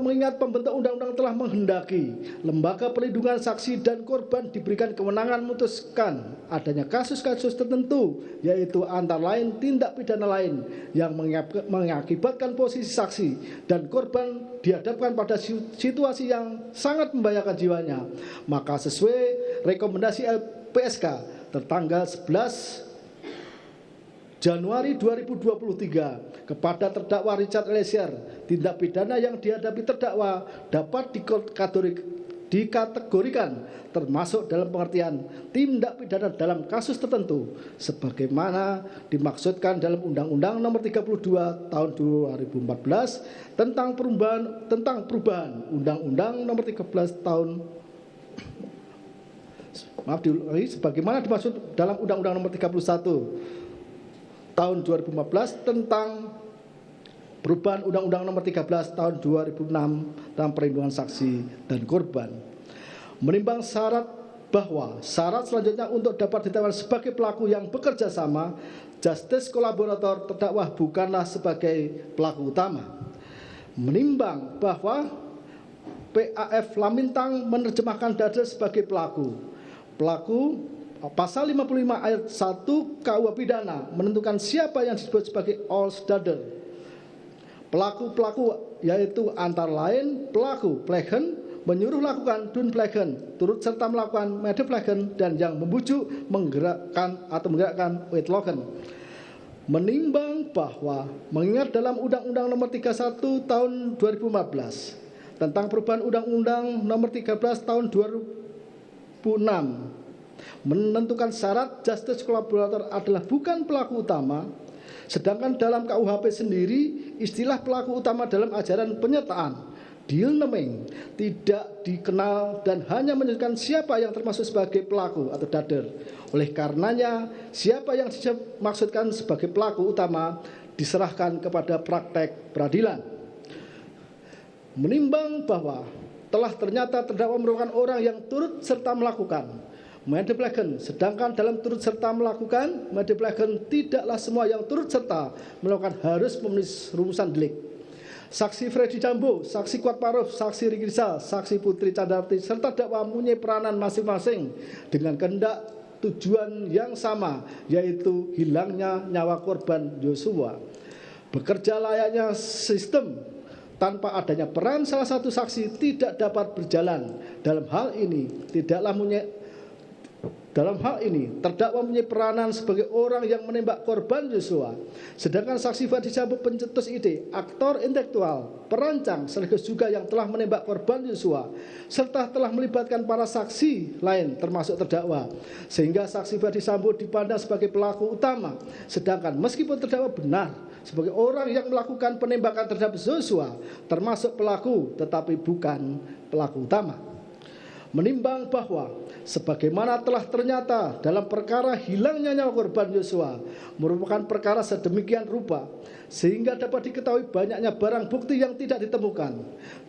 mengingat pembentuk undang-undang telah menghendaki Lembaga Perlindungan Saksi dan Korban diberikan kewenangan memutuskan adanya kasus-kasus tertentu, yaitu antara lain tindak pidana lain yang mengakibatkan posisi saksi dan korban dihadapkan pada situasi yang sangat membahayakan jiwanya, maka sesuai rekomendasi LPSK tertanggal 11 Januari 2023 kepada terdakwa Richard Eliezer, tindak pidana yang dihadapi terdakwa dapat dikategorikan termasuk dalam pengertian tindak pidana dalam kasus tertentu sebagaimana dimaksudkan dalam Undang-Undang Nomor 32 Tahun 2014 tentang perubahan Undang-Undang Nomor 13 Tahun sebagaimana dimaksud dalam Undang-Undang Nomor 31 Tahun 2015 tentang perubahan Undang-Undang Nomor 13 Tahun 2006 tentang perlindungan saksi dan korban. Menimbang syarat bahwa syarat selanjutnya untuk dapat ditetapkan sebagai pelaku yang bekerja sama, justice kolaborator terdakwa bukanlah sebagai pelaku utama. Menimbang bahwa PAF Lamintang menerjemahkan Dader sebagai pelaku. Pasal 55 ayat 1 KUH Pidana menentukan siapa yang disebut sebagai Dader. Pelaku-pelaku yaitu antara lain pelaku plegen, menyuruh lakukan plegen, turut serta melakukan plegen, dan yang membujuk, menggerakkan wetlogen. Menimbang bahwa mengingat dalam Undang-Undang Nomor 31 Tahun 2014 tentang perubahan Undang-Undang Nomor 13 Tahun 2006 menentukan syarat justice kolaborator adalah bukan pelaku utama, sedangkan dalam KUHP sendiri istilah pelaku utama dalam ajaran penyertaan deal naming tidak dikenal dan hanya menunjukkan siapa yang termasuk sebagai pelaku atau dader. Oleh karenanya siapa yang dimaksudkan sebagai pelaku utama diserahkan kepada praktek peradilan. Menimbang bahwa telah ternyata terdakwa merupakan orang yang turut serta melakukan plegen, sedangkan dalam turut serta melakukan plegen tidaklah semua yang turut serta melakukan harus memenuhi rumusan delik. Saksi Freddy Sambo, saksi Kuatmaruf, saksi Riki Rizal, saksi Putri Candrawati serta terdakwa mempunyai peranan masing-masing dengan kehendak tujuan yang sama, yaitu hilangnya nyawa korban Yosua. Bekerja layaknya sistem tanpa adanya peran salah satu saksi tidak dapat berjalan. Dalam hal ini terdakwa mempunyai peranan sebagai orang yang menembak korban Yosua, sedangkan saksi Freddy Sambo pencetus ide, aktor intelektual, perancang sekaligus juga yang telah menembak korban Yosua, serta telah melibatkan para saksi lain termasuk terdakwa, sehingga saksi Freddy Sambo dipandang sebagai pelaku utama, sedangkan meskipun terdakwa benar sebagai orang yang melakukan penembakan terhadap Yosua termasuk pelaku tetapi bukan pelaku utama. Menimbang bahwa sebagaimana telah ternyata dalam perkara hilangnya nyawa korban Yosua merupakan perkara sedemikian rupa sehingga dapat diketahui banyaknya barang bukti yang tidak ditemukan,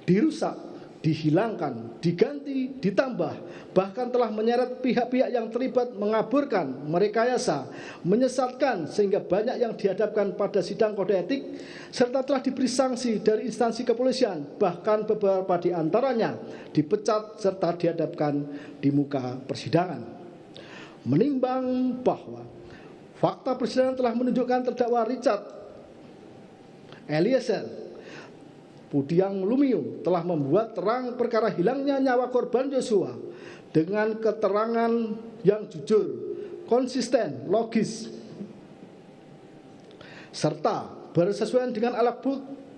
dirusak, dihilangkan, diganti, ditambah, bahkan telah menyeret pihak-pihak yang terlibat mengaburkan, merekayasa, menyesatkan sehingga banyak yang dihadapkan pada sidang kode etik serta telah diberi sanksi dari instansi kepolisian, bahkan beberapa di antaranya dipecat serta dihadapkan di muka persidangan. Menimbang bahwa fakta persidangan telah menunjukkan terdakwa Richard Eliezer Pudiang Lumiu telah membuat terang perkara hilangnya nyawa korban Yosua dengan keterangan yang jujur, konsisten, logis, serta bersesuaian dengan alat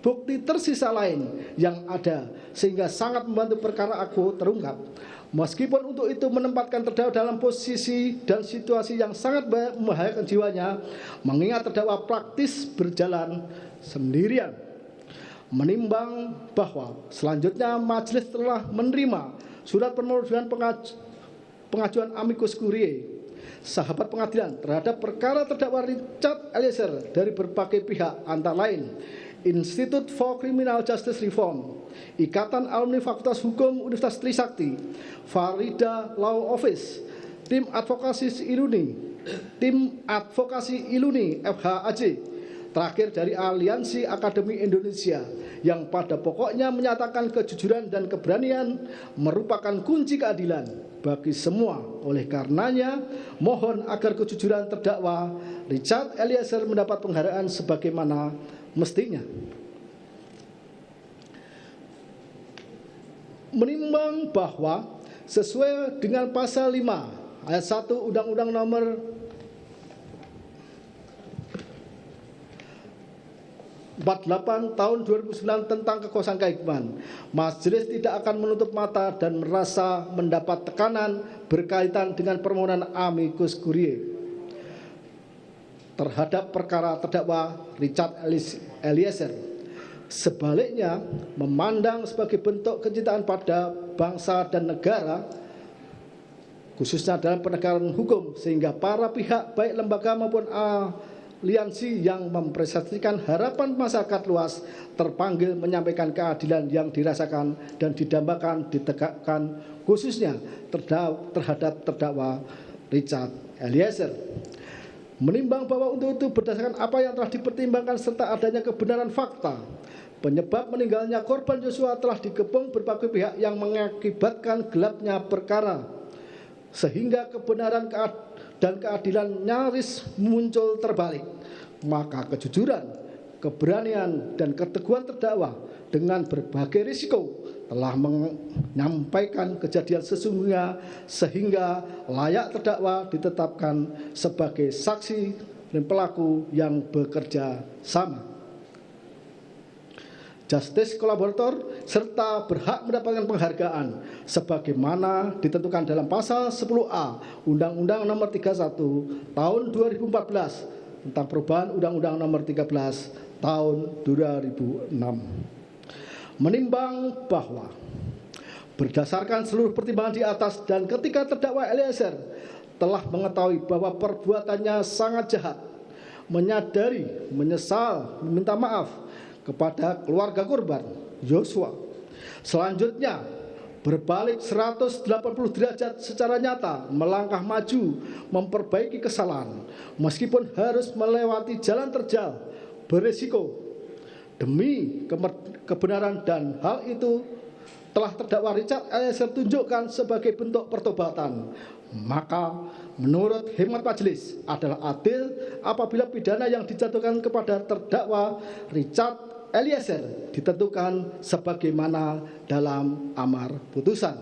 bukti tersisa lain yang ada sehingga sangat membantu perkara aku terungkap. Meskipun untuk itu menempatkan terdakwa dalam posisi dan situasi yang sangat membahayakan jiwanya, mengingat terdakwa praktis berjalan sendirian. Menimbang bahwa selanjutnya majelis telah menerima surat permohonan pengajuan amicus curiae sahabat pengadilan terhadap perkara terdakwa Richard Eliezer dari berbagai pihak antara lain Institute for Criminal Justice Reform, Ikatan Alumni Fakultas Hukum Universitas Trisakti, Farida Law Office, Tim Advokasi Iluni FHAJ, terakhir dari Aliansi Akademi Indonesia yang pada pokoknya menyatakan kejujuran dan keberanian merupakan kunci keadilan bagi semua. Oleh karenanya, mohon agar kejujuran terdakwa Richard Eliezer mendapat penghargaan sebagaimana mestinya. Menimbang bahwa sesuai dengan pasal 5 ayat 1 Undang-Undang Nomor 48 tahun 2009 tentang kekuasaan kehakiman, majelis tidak akan menutup mata dan merasa mendapat tekanan berkaitan dengan permohonan amicus curiae terhadap perkara terdakwa Richard Eliezer. Sebaliknya, memandang sebagai bentuk kecintaan pada bangsa dan negara, khususnya dalam penegakan hukum, sehingga para pihak baik lembaga maupun aliansi yang mempresentasikan harapan masyarakat luas terpanggil menyampaikan keadilan yang dirasakan dan didambakan ditegakkan khususnya terhadap terdakwa Richard Eliezer. Menimbang bahwa untuk itu berdasarkan apa yang telah dipertimbangkan serta adanya kebenaran fakta, penyebab meninggalnya korban Yosua telah dikepung berbagai pihak yang mengakibatkan gelapnya perkara, sehingga kebenaran dan keadilan nyaris muncul terbalik. Maka kejujuran, keberanian, dan keteguhan terdakwa dengan berbagai risiko telah menyampaikan kejadian sesungguhnya sehingga layak terdakwa ditetapkan sebagai saksi dan pelaku yang bekerja sama, justice kolaborator, serta berhak mendapatkan penghargaan sebagaimana ditentukan dalam pasal 10A Undang-Undang Nomor 31 Tahun 2014 tentang perubahan Undang-Undang Nomor 13 Tahun 2006. Menimbang bahwa berdasarkan seluruh pertimbangan di atas dan ketika terdakwa Eliezer telah mengetahui bahwa perbuatannya sangat jahat, menyadari, menyesal, meminta maaf kepada keluarga korban Yosua, selanjutnya berbalik 180 derajat secara nyata, melangkah maju, memperbaiki kesalahan, meskipun harus melewati jalan terjal, berisiko demi kebenaran, dan hal itu telah terdakwa Richard Eliezer tunjukkan sebagai bentuk pertobatan. Maka menurut hemat majelis adalah adil apabila pidana yang dijatuhkan kepada terdakwa Richard Eliezer ditentukan sebagaimana dalam amar putusan.